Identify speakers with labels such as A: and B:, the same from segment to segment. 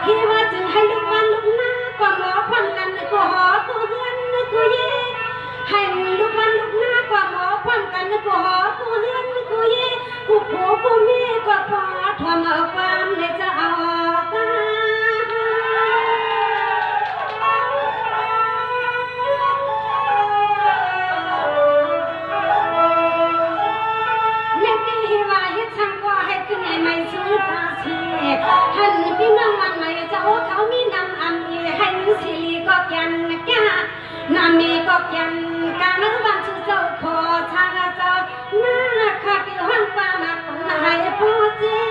A: พี่ว่าจึงให้ลูกมันลูกหน้าก็หมอพันกันก็หอตัวเฮือนก็เย่ให้ลูกมันลูกหน้าก็หมอพันกันก็หอตัวเฮือนก็เย่กูผัวกูมีก็พอทำเอาความในจะเอาไม่ซื้อตาเสียหันพี่น้องมันไม่เจ้าเขามีนำอันนี้ให้สิริก็แก่นแก่นำมีก็แก่นการนึกวันชื่อเจ้าขอทางเจ้าหน้าขาดที่ห้องฟ้ามาคนให้พ่อเจ้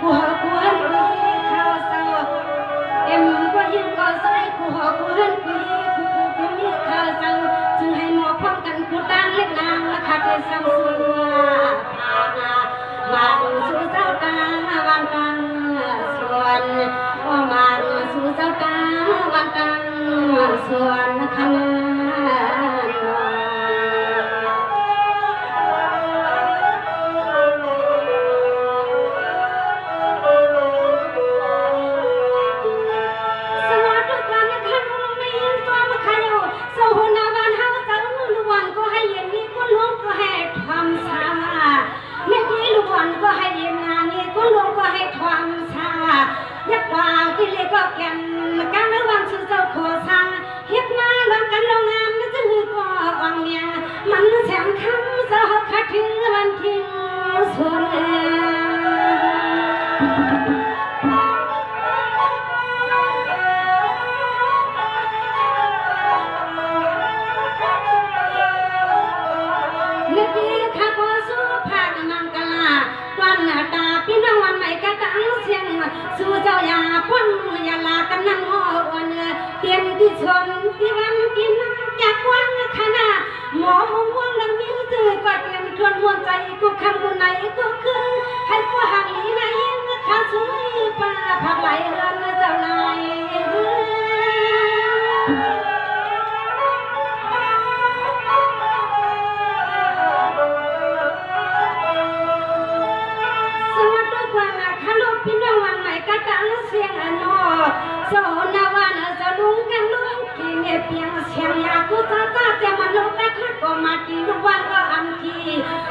A: กูหอบกูหันกูยีข้าวเศร้าเอ็มกูยิงก็ใส่กูหอบกูหันกูยีกูมีข้าวเศร้าจึงให้หมอพร้อมกันกูตั้งเล็กนางและขาดได้ซ้ำเสือมาดูสู่เจ้าตาวันกลางส่วนมาดูสู่เจ้าตาวันกลางส่วนขณะก็ให้เรียนงานนี่ก็ลงก็ให้ทำชายักว่าที่เล็กก็แก่นการระวังชื่อเจ้าขอสั่งเฮ็ดมาลองกันลองงามนั่นจะมีก็อ่องเนี่ยมันแสงคำเจ้าคัดถึงวันทิ้งส่วนตาพี่น้องวันใหม่กระตังเสียงสู่เจ้าอย่าพ้นอย่าลากันนั่งหัวเนื้อเตรียมที่ชนที่วันที่นั่งจากวันขณะหมอมม่วงแล้วมิ้วจือก็เตรียมชวนมวลใจกูคำกูไหนก็ขึ้นให้กูห่างหลีนายข้าสวยป่าผักไหลเรือนเจ้านายพี่น้องวันใหม่กระตังเสียงอนอโซนาวันจะลุงกันลุงกินเพียงเสียงอยากกูตาตาจะมันลุกกระทักก็มาตีลูกวันก็อันที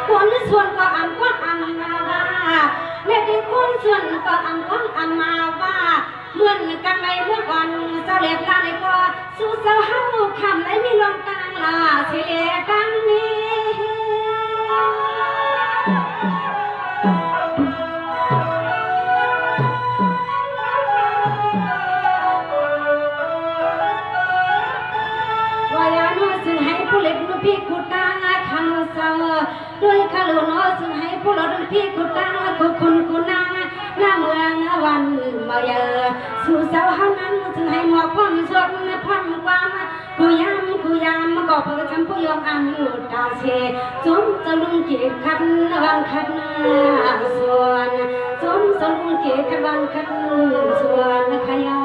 A: คนส่วนก็อันก็อันมาว่าและที่คนส่วนก็อันก็อันมาว่าเหมือนกันในเมื่อวันเจ้าเล็บลาในก็สู้เจ้าเฮาคำและมีลมกลางลาเสียดังนี้พี่กูตังขันเสาด้วยขลุ่นซึ่งให้ผู้หลดพี่กูตังกูคุณกูนางหน้าเมืองวันมาเยอสู่เสาเฮานั้นซึ่งให้หมอกพ้นสดพ้นความกูยามก็เพื่อทำผู้ยอมอันอยู่ตาเสจมจะลุงเกียรขันวันขันส่วนจมจะลุงเกียรขันวันขันส่วนขยา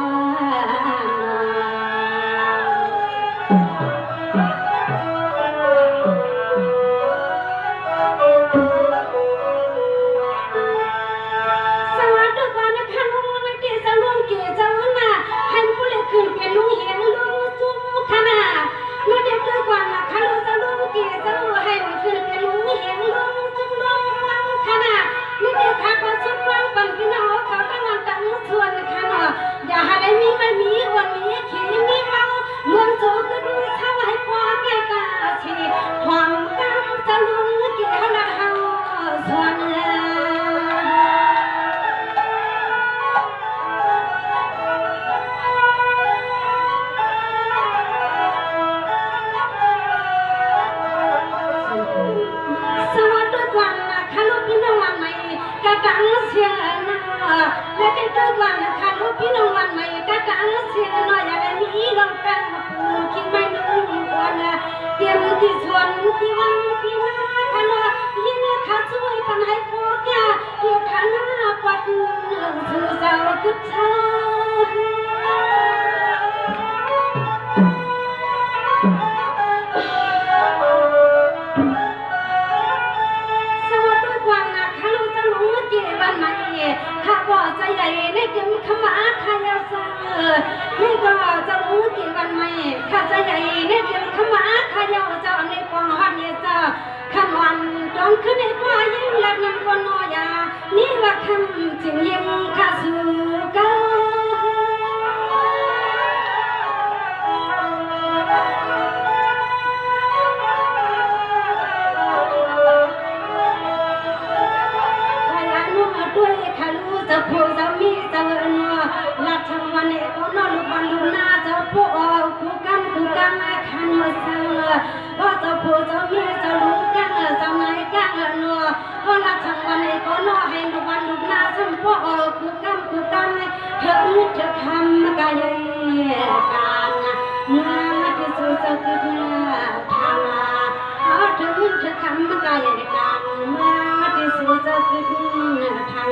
A: ขึ้นเป็นลุงเห็นลุงจุ้มขนาดนั่นเด็กด้วยก่อนนะข้าลุงจะลุงเกี่ยจะลุงให้ขึ้นเป็นลุงเห็นลุงจุ้มลุงวังขนาดนี่เด็กข้าก็ชุดวังปั่นพี่น้องเขาตั้งวันตั้งส่วนขนาดอย่าให้ได้มีมันมีวันมีขี่มีเมาเมืองโจก็ดูเท่าให้พ่อแก่ตาชีความกำจะลุงเกี่ยวละเฮาส่วนกังเสียงนาและที่ตัวกันค่ะลูกพี่น้องวันใหม่กังเสียงน้อยอย่าได้มีลมกันปูคิดไม่นุ่งวันเตรียมที่ชวนที่วันที่นาค่ะน้อยยิ่งข้าช่วยปันให้พวกแกเกี่ยวข้าหน้าปัดเรื่องสื่อสาวกุศล นี่ก็จะรู้กี่วันไม่ข้าจะใหญ่เนี่ยเพียงขมาข้าเยาเจ้าในปองวันเนี่ยเจ้าคำวันจนขึ้นในว่ายิ่งและยิ่งก็น้อยานี่ว่าคำจึงยิ่งข้าสู่เก้าด้วยข้ารู้จะพูดจะมีจะเวนลัดช่างวันเอกนอลูกวันลูกนาจะพูดกูกันขันมาสั่งว่าจะพูดจะมีจะรู้กันจะไหนกันนัวว่าลัดช่างวันเอกนอให้ลูกวันลูกนาจะพูดกูกันเธอนึกเธอคำกายการเมื่อมาที่สุดจะเกิดทางเธอนึกเธอคำกายการเมื่อมาที่สุดจะเกิดทาง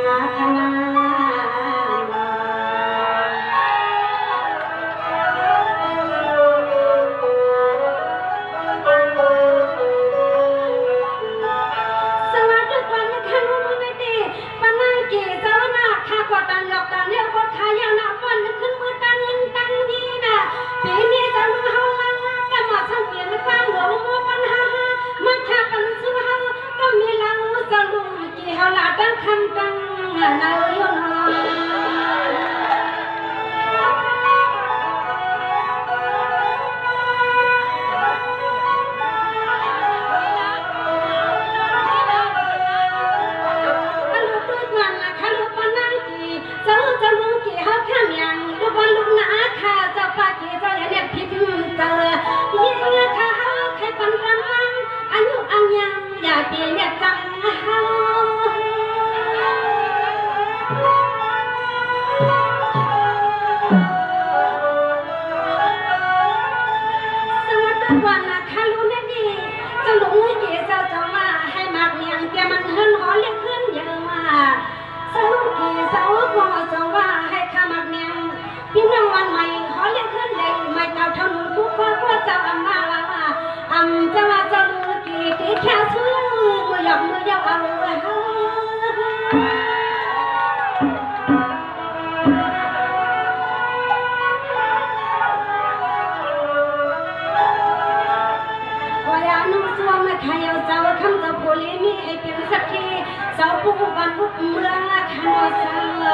A: สวัสดีวันนี้ข้ารู้ไม่ดีปนังกี่เจ้าหน้าข้ากดตันหลอกตันเลี้ยวก็ขายาวหน้าฟันขึ้นมือตังเงินตังดีน่ะปีนี้จะรู้เฮาลังก็มาช่างเปลี่ยนความหลงมัวปัญหามาแค่ปัญสู้เฮาก็มีลังจะลุงกี่เฮาละตั้งคำตั้งนาโยนาอย่าเปลี่ยนอย่าจังเฮาสวัสดีวันนะข้ารู้แน่ดีจะหลงไม่เกี่ยวจะมาให้มากเนียงแกมันเฮิรนหอเรียกขึ้นเยอะมาสาวเกี่ยวสาวก็จะว่าให้ข้ามากเนียงพี่น้องวันใหม่หอเรียกขึ้นเลยไม่เก่าเท่าหนุ่มคู่ก็จะอำนาจว่าจะว่าจะรู้กี่ที่แค่ซื้อมือหยอกมือยาวเอาใครเอาเจ้าคำเจ้าโพลีมีให้เป็นสักทีเจ้าผู้บันทุกเมืองขันว่าเสือ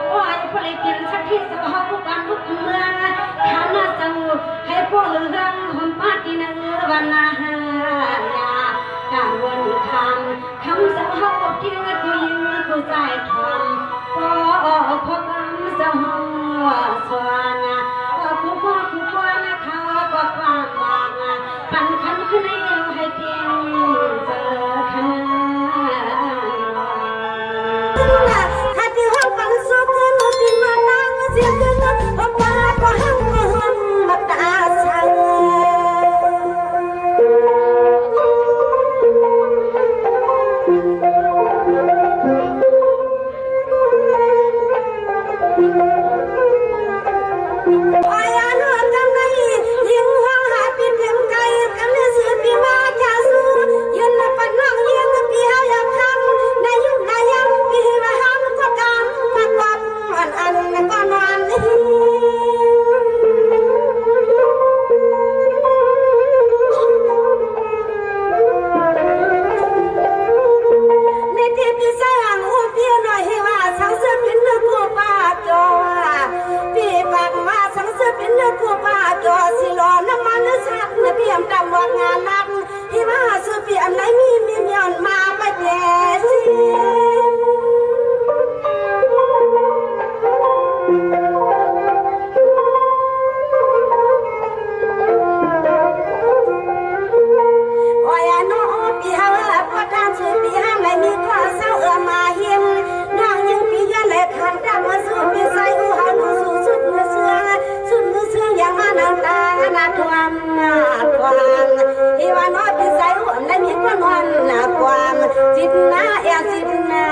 A: โอ้ยพอเลยเป็นสักทีเจ้าเฮาบันทุกเมืองขันว่าเจ้าให้พวกเรื่องหอมปาตีนวันนาหายาการวนคำเจ้าเฮาเที่ยงกูยิงกูใจทำพอคำเจ้าเฮาสวนากูว่านะคะก็ความวางปันขันขึ้นในให้เพียงเจอขนาดถ้าที่ห้องปันสุขขึ้นที่มานั่งเสียงขึ้นพอมาก็ห้องก็ห้องมาตาสังจิตนา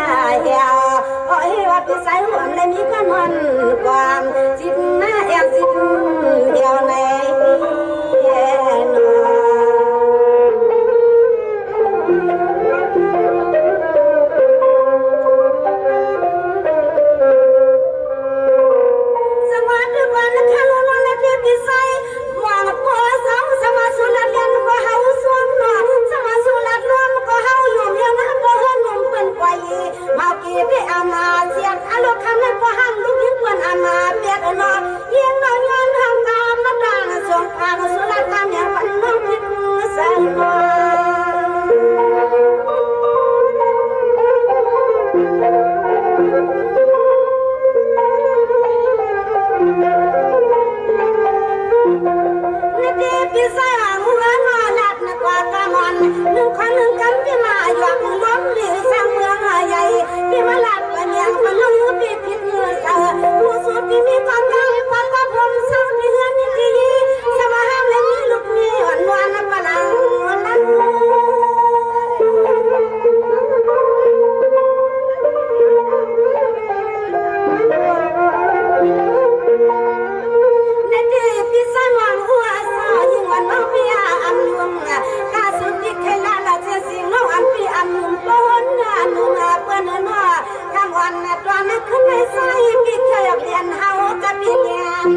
A: น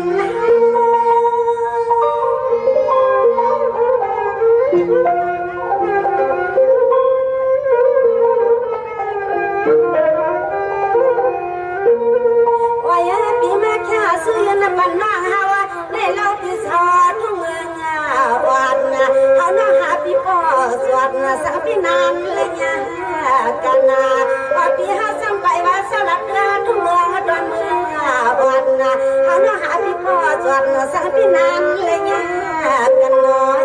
A: ว่าอย่าปีมาแค่ซื้อน้ำมันน้องเฮาในเราที่สอนทุ่งเมืองวันเฮาน้องหาพี่พ่อสวดสังพี่นานเลยเนี่ยกันว่าพี่เฮาสั่งไปว่าสลับเดินทุ่งเมืองดอนเมืองวันเฮาน้องหาพี่พ่อสวดสังพี่นานเลยเนี่ยกันน้อย